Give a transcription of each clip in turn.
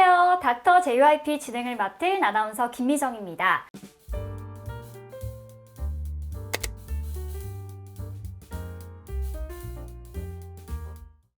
안녕하세요. 닥터 JYP 진행을 맡은 아나운서 김미정입니다.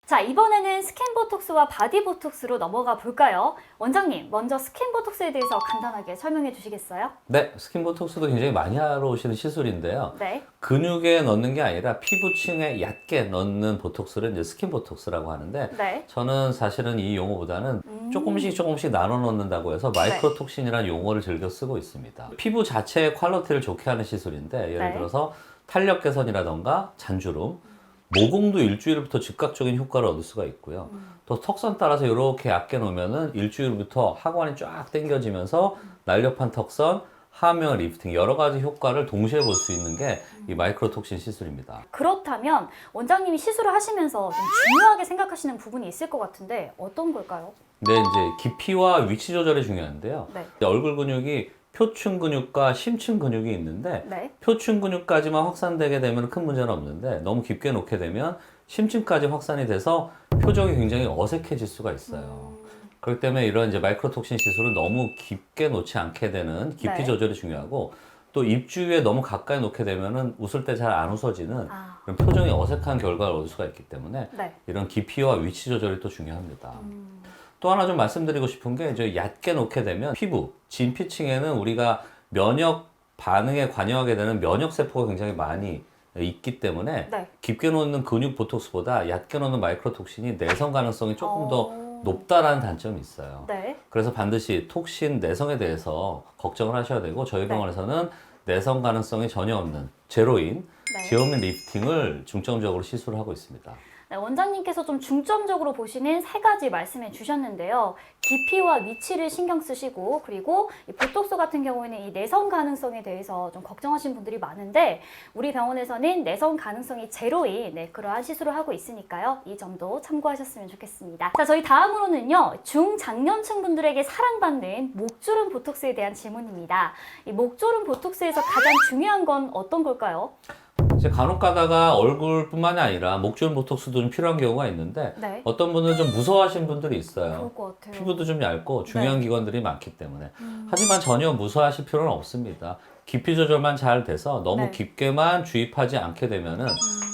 자, 이번에는 스캔보톡스와 바디보톡스로 넘어가 볼까요? 원장님, 먼저 스캔보톡스에 대해서 간단하게 설명해 주시겠어요? 네, 스킨보톡스도 굉장히 많이 하러 오시는 시술인데요. 네. 근육에 넣는 게 아니라 피부층에 얕게 넣는 보톡스를 이제 스킨보톡스라고 하는데 네. 저는 사실은 이 용어보다는 조금씩 나눠 넣는다고 해서 마이크로톡신이라는 용어를 즐겨 쓰고 있습니다. 피부 자체의 퀄리티를 좋게 하는 시술인데 예를 네. 들어서 탄력 개선이라던가 잔주름, 모공도 일주일부터 즉각적인 효과를 얻을 수가 있고요. 또 턱선 따라서 이렇게 얇게 놓으면은 일주일부터 하관이 쫙 당겨지면서 날렵한 턱선, 하면 리프팅 여러 가지 효과를 동시에 볼 수 있는 게 이 마이크로톡신 시술입니다. 그렇다면 원장님이 시술을 하시면서 좀 중요하게 생각하시는 부분이 있을 것 같은데 어떤 걸까요? 근데 이제 깊이와 위치 조절이 중요한데요. 네. 얼굴 근육이 표층 근육과 심층 근육이 있는데 네. 표층 근육까지만 확산되게 되면 큰 문제는 없는데 너무 깊게 놓게 되면 심층까지 확산이 돼서 표정이 굉장히 어색해질 수가 있어요. 그렇기 때문에 이런 이제 마이크로톡신 시술은 너무 깊게 놓지 않게 되는 깊이 네. 조절이 중요하고 또 입 주위에 너무 가까이 놓게 되면은 웃을 때 잘 안 웃어지는 그런 표정이 어색한 결과를 얻을 수가 있기 때문에 네. 이런 깊이와 위치 조절이 또 중요합니다. 또 하나 좀 말씀드리고 싶은 게 이제 얕게 놓게 되면 피부, 진피층에는 우리가 면역 반응에 관여하게 되는 면역 세포가 굉장히 많이 있기 때문에 네. 깊게 놓는 근육 보톡스보다 얕게 놓는 마이크로톡신이 내성 가능성이 조금 더 어. 높다라는 단점이 있어요. 네. 그래서 반드시 톡신 내성에 대해서 걱정을 하셔야 되고 저희 병원에서는 내성 가능성이 전혀 없는 제로인 네. 지오민 리프팅을 중점적으로 시술을 하고 있습니다. 네, 원장님께서 좀 중점적으로 보시는 세 가지 말씀해 주셨는데요. 깊이와 위치를 신경 쓰시고 그리고 이 보톡스 같은 경우에는 이 내성 가능성에 대해서 좀 걱정하시는 분들이 많은데 우리 병원에서는 내성 가능성이 제로인 그러한 시술을 하고 있으니까요. 이 점도 참고하셨으면 좋겠습니다. 자, 저희 다음으로는요. 중장년층 분들에게 사랑받는 목주름 보톡스에 대한 질문입니다. 이 목주름 보톡스에서 가장 중요한 건 어떤 걸까요? 이제 간혹 가다가 얼굴뿐만이 아니라 목주름 보톡스도 좀 필요한 경우가 있는데 네. 어떤 분들은 좀 무서워하시는 분들이 있어요. 그럴 것 같아요. 피부도 좀 얇고 중요한 네. 기관들이 많기 때문에 하지만 전혀 무서워하실 필요는 없습니다. 깊이 조절만 잘 돼서 너무 네. 깊게만 주입하지 않게 되면은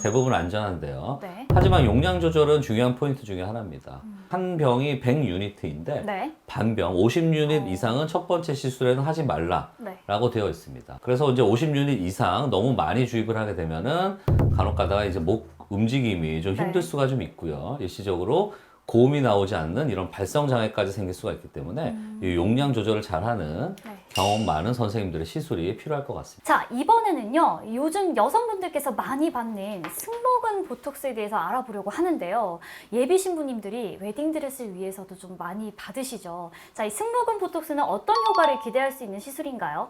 대부분 안전한데요. 네. 하지만 용량 조절은 중요한 포인트 중에 하나입니다. 한 병이 100유니트인데 네. 반병 50유닛 이상은 첫 번째 시술에는 하지 말라 네. 라고 되어 있습니다. 그래서 이제 50유닛 이상 너무 많이 주입을 하게 되면은 간혹 가다가 이제 목 움직임이 좀 힘들 네. 수가 좀 있고요. 일시적으로 고음이 나오지 않는 이런 발성 장애까지 생길 수가 있기 때문에 이 용량 조절을 잘하는 네. 경험 많은 선생님들의 시술이 필요할 것 같습니다. 자, 이번에는요. 요즘 여성분들께서 많이 받는 승모근 보톡스에 대해서 알아보려고 하는데요. 예비 신부님들이 웨딩드레스를 위해서도 좀 많이 받으시죠. 자, 이 승모근 보톡스는 어떤 효과를 기대할 수 있는 시술인가요?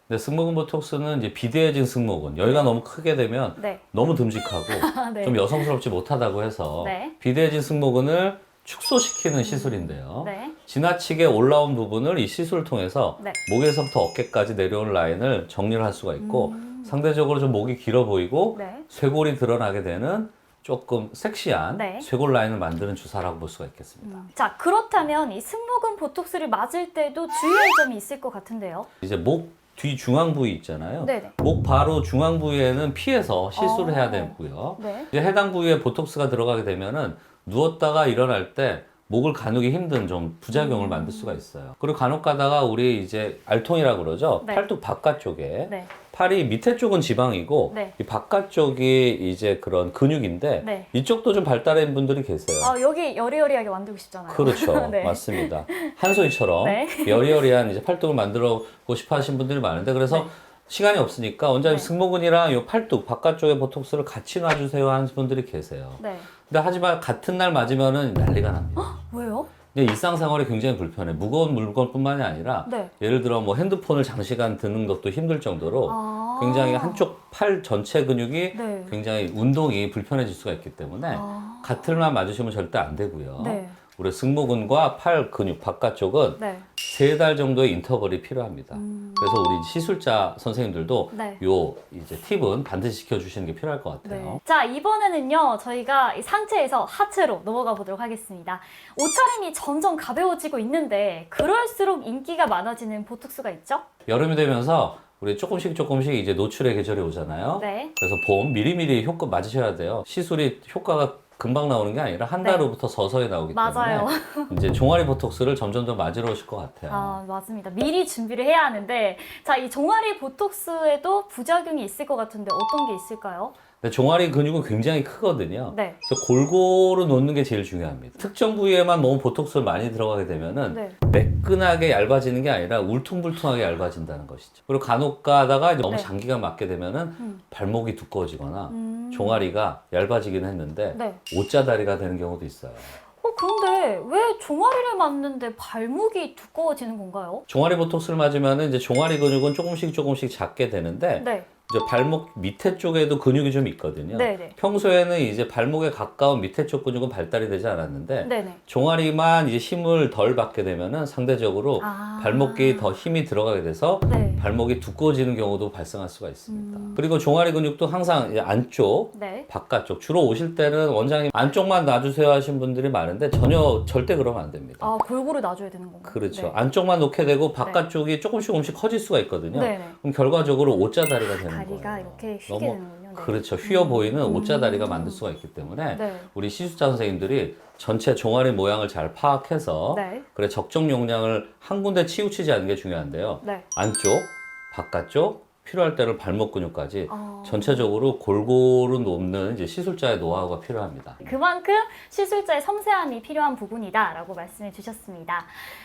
근데 승모근 보톡스는 이제 비대해진 승모근, 여기가 너무 크게 되면 네. 너무 듬직하고 네. 좀 여성스럽지 못하다고 해서 네. 비대해진 승모근을 축소시키는 시술인데요. 네. 지나치게 올라온 부분을 이 시술을 통해서 네. 목에서부터 어깨까지 내려오는 라인을 정리를 할 수가 있고 상대적으로 좀 목이 길어 보이고 네. 쇄골이 드러나게 되는 조금 섹시한 네. 쇄골 라인을 만드는 주사라고 볼 수가 있겠습니다. 자, 그렇다면 이 승모근 보톡스를 맞을 때도 주의할 점이 있을 것 같은데요. 이제 목 뒤 중앙 부위 있잖아요. 네네. 목 바로 중앙 부위에는 피해서 시술을 해야 되고요. 네. 이제 해당 부위에 보톡스가 들어가게 되면은 누웠다가 일어날 때 목을 가누기 힘든 좀 부작용을 만들 수가 있어요. 그리고 간혹 가다가 우리 이제 알통이라고 그러죠. 네. 팔뚝 바깥쪽에 네. 팔이 밑에 쪽은 지방이고 네. 이 바깥쪽이 이제 그런 근육인데 네. 이쪽도 좀 발달한 분들이 계세요. 아, 여기 여리여리하게 만들고 싶잖아요. 그렇죠. 네. 맞습니다. 한소희처럼 네. 여리여리한 이제 팔뚝을 만들고 싶어 하시는 분들이 많은데 그래서 네. 시간이 없으니까 원장님 네. 승모근이랑 이 팔뚝 바깥쪽에 보톡스를 같이 놔주세요 하는 분들이 계세요. 네. 근데 하지만 같은 날 맞으면은 난리가 납니다. 왜요? 근데 일상생활이 굉장히 불편해. 무거운 물건뿐만이 아니라 네. 예를 들어 뭐 핸드폰을 장시간 드는 것도 힘들 정도로 아. 굉장히 한쪽 팔 전체 근육이 네. 굉장히 운동이 불편해질 수가 있기 때문에 아. 같은 날 맞으시면 절대 안 되고요. 네. 우리 승모근과 팔 근육 바깥쪽은 네. 3달 정도의 인터벌이 필요합니다. 그래서 우리 시술자 선생님들도 네. 요 이제 팁은 반드시 지켜주시는 게 필요할 것 같아요. 네. 자, 이번에는요, 저희가 이 상체에서 하체로 넘어가 보도록 하겠습니다. 옷차림이 점점 가벼워지고 있는데, 그럴수록 인기가 많아지는 보톡스가 있죠? 여름이 되면서 우리 조금씩 이제 노출의 계절이 오잖아요. 네. 그래서 봄 미리미리 효과 맞으셔야 돼요. 시술이 효과가 금방 나오는 게 아니라 한 달 네. 후부터 서서히 나오기 맞아요. 때문에 이제 종아리 보톡스를 점점 더 맞으러 오실 것 같아요. 아, 맞습니다. 미리 준비를 해야 하는데, 자, 이 종아리 보톡스에도 부작용이 있을 것 같은데 어떤 게 있을까요? 근데 종아리 근육은 굉장히 크거든요. 네. 그래서 골고루 놓는 게 제일 중요합니다. 특정 부위에만 너무 보톡스를 많이 들어가게 되면은 네. 매끈하게 얇아지는 게 아니라 울퉁불퉁하게 얇아진다는 것이죠. 그리고 간혹 가다가 이제 너무 네. 장기가 맞게 되면은 발목이 두꺼워지거나 종아리가 얇아지긴 했는데 네. 옷자다리가 되는 경우도 있어요. 그런데 왜 종아리를 맞는데 발목이 두꺼워지는 건가요? 종아리 보톡스를 맞으면은 이제 종아리 근육은 조금씩 작게 되는데 네. 이제 발목 밑에 쪽에도 근육이 좀 있거든요. 네네. 평소에는 이제 발목에 가까운 밑에 쪽 근육은 발달이 되지 않았는데 네네. 종아리만 이제 힘을 덜 받게 되면은 상대적으로 아. 발목이 더 힘이 들어가게 돼서 네. 발목이 두꺼워지는 경우도 발생할 수가 있습니다. 그리고 종아리 근육도 항상 이제 안쪽, 네. 바깥쪽 주로 오실 때는 원장님 안쪽만 놔주세요 하신 분들이 많은데 전혀 절대 그러면 안 됩니다. 아, 골고루 놔줘야 되는 건가요? 그렇죠. 네. 안쪽만 놓게 되고 바깥쪽이 조금씩 커질 수가 있거든요. 네네. 그럼 결과적으로 옷자다리가 되는 다리가 거예요. 이렇게 휘게 너무 되는군요. 네. 그렇죠. 휘어 보이는 옷자다리가 만들 수가 있기 때문에 네. 우리 시술자 선생님들이 전체 종아리 모양을 잘 파악해서 네. 그래 적정 용량을 한 군데 치우치지 않는 게 중요한데요. 네. 안쪽, 바깥쪽, 필요할 때는 발목 근육까지 어. 전체적으로 골고루 놓는 이제 시술자의 노하우가 필요합니다. 그만큼 시술자의 섬세함이 필요한 부분이다라고 말씀해 주셨습니다.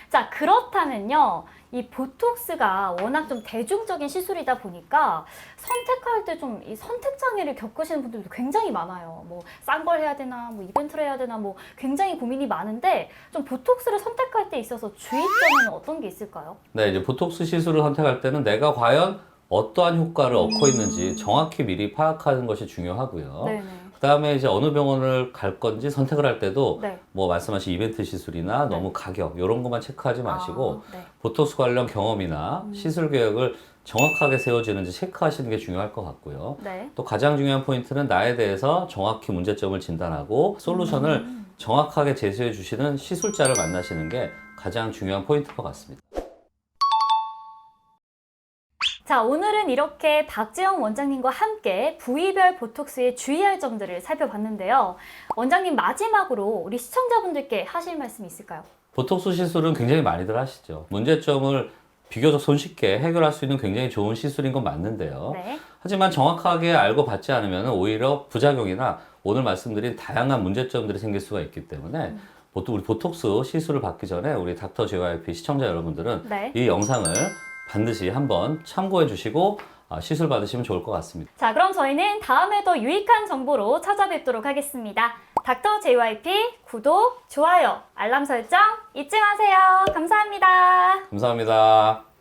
자, 그렇다면요. 이 보톡스가 워낙 좀 대중적인 시술이다 보니까 선택할 때 좀 이 선택 장애를 겪으시는 분들도 굉장히 많아요. 뭐 싼 걸 해야 되나, 뭐 이벤트를 해야 되나, 뭐 굉장히 고민이 많은데 좀 보톡스를 선택할 때 있어서 주의점은 어떤 게 있을까요? 네, 이제 보톡스 시술을 선택할 때는 내가 과연 어떠한 효과를 얻고 있는지 정확히 미리 파악하는 것이 중요하고요. 네네. 그다음에 이제 어느 병원을 갈 건지 선택을 할 때도 네. 뭐 말씀하신 이벤트 시술이나 너무 가격 이런 것만 체크하지 마시고 아, 네. 보톡스 관련 경험이나 시술 계획을 정확하게 세워지는지 체크하시는 게 중요할 것 같고요. 네. 또 가장 중요한 포인트는 나에 대해서 정확히 문제점을 진단하고 솔루션을 정확하게 제시해 주시는 시술자를 만나시는 게 가장 중요한 포인트일 것 같습니다. 자, 오늘은 이렇게 박재영 원장님과 함께 부위별 보톡스에 주의할 점들을 살펴봤는데요. 원장님 마지막으로 우리 시청자분들께 하실 말씀 있을까요? 보톡스 시술은 굉장히 많이들 하시죠. 문제점을 비교적 손쉽게 해결할 수 있는 굉장히 좋은 시술인 건 맞는데요. 네. 하지만 정확하게 알고 받지 않으면 오히려 부작용이나 오늘 말씀드린 다양한 문제점들이 생길 수가 있기 때문에 보통 우리 보톡스 시술을 받기 전에 우리 닥터 JYP 시청자 여러분들은 네. 이 영상을 반드시 한번 참고해 주시고 시술 받으시면 좋을 것 같습니다. 자, 그럼 저희는 다음에 더 유익한 정보로 찾아뵙도록 하겠습니다. 닥터 JYP 구독, 좋아요, 알람 설정 잊지 마세요. 감사합니다. 감사합니다.